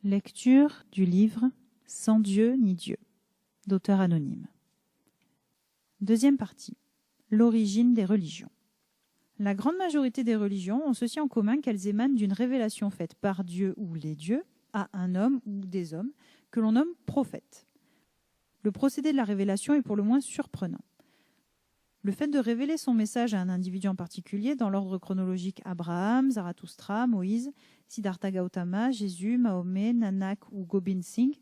Lecture du livre « Sans Dieu ni Dieu » d'auteur anonyme. Deuxième partie. L'origine des religions. La grande majorité des religions ont ceci en commun qu'elles émanent d'une révélation faite par Dieu ou les dieux à un homme ou des hommes que l'on nomme prophètes. Le procédé de la révélation est pour le moins surprenant. Le fait de révéler son message à un individu en particulier, dans l'ordre chronologique Abraham, Zarathustra, Moïse, Siddhartha Gautama, Jésus, Mahomet, Nanak ou Gobind Singh,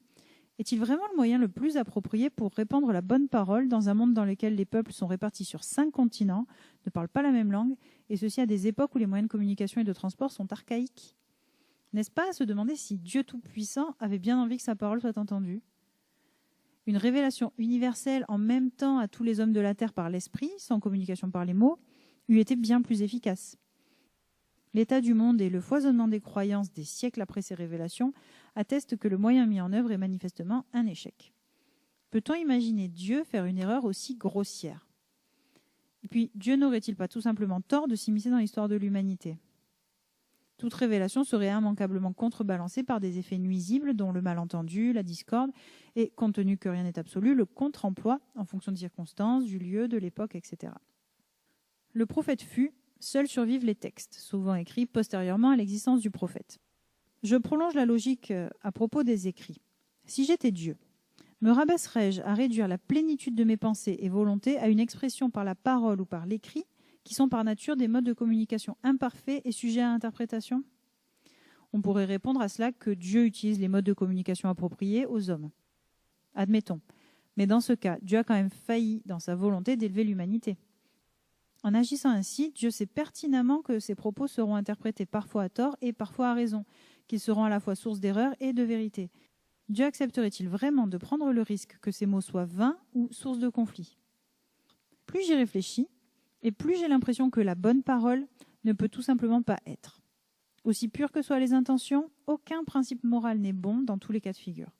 est-il vraiment le moyen le plus approprié pour répandre la bonne parole dans un monde dans lequel les peuples sont répartis sur 5 continents, ne parlent pas la même langue, et ceci à des époques où les moyens de communication et de transport sont archaïques? N'est-ce pas à se demander si Dieu Tout-Puissant avait bien envie que sa parole soit entendue? Une révélation universelle en même temps à tous les hommes de la terre par l'esprit, sans communication par les mots, eût été bien plus efficace. L'état du monde et le foisonnement des croyances des siècles après ces révélations attestent que le moyen mis en œuvre est manifestement un échec. Peut-on imaginer Dieu faire une erreur aussi grossière? Et puis, Dieu n'aurait-il pas tout simplement tort de s'immiscer dans l'histoire de l'humanité? Toute révélation serait immanquablement contrebalancée par des effets nuisibles dont le malentendu, la discorde et, compte tenu que rien n'est absolu, le contre-emploi en fonction des circonstances, du lieu, de l'époque, etc. Le prophète fut, seuls survivent les textes, souvent écrits postérieurement à l'existence du prophète. Je prolonge la logique à propos des écrits. Si j'étais Dieu, me rabaisserais-je à réduire la plénitude de mes pensées et volontés à une expression par la parole ou par l'écrit, qui sont par nature des modes de communication imparfaits et sujets à interprétation? On pourrait répondre à cela que Dieu utilise les modes de communication appropriés aux hommes. Admettons. Mais dans ce cas, Dieu a quand même failli dans sa volonté d'élever l'humanité. En agissant ainsi, Dieu sait pertinemment que ses propos seront interprétés parfois à tort et parfois à raison, qu'ils seront à la fois source d'erreur et de vérité. Dieu accepterait-il vraiment de prendre le risque que ces mots soient vains ou source de conflit? Plus j'y réfléchis, et plus j'ai l'impression que la bonne parole ne peut tout simplement pas être. Aussi pures que soient les intentions, aucun principe moral n'est bon dans tous les cas de figure.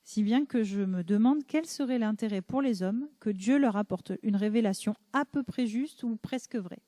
Si bien que je me demande quel serait l'intérêt pour les hommes que Dieu leur apporte une révélation à peu près juste ou presque vraie.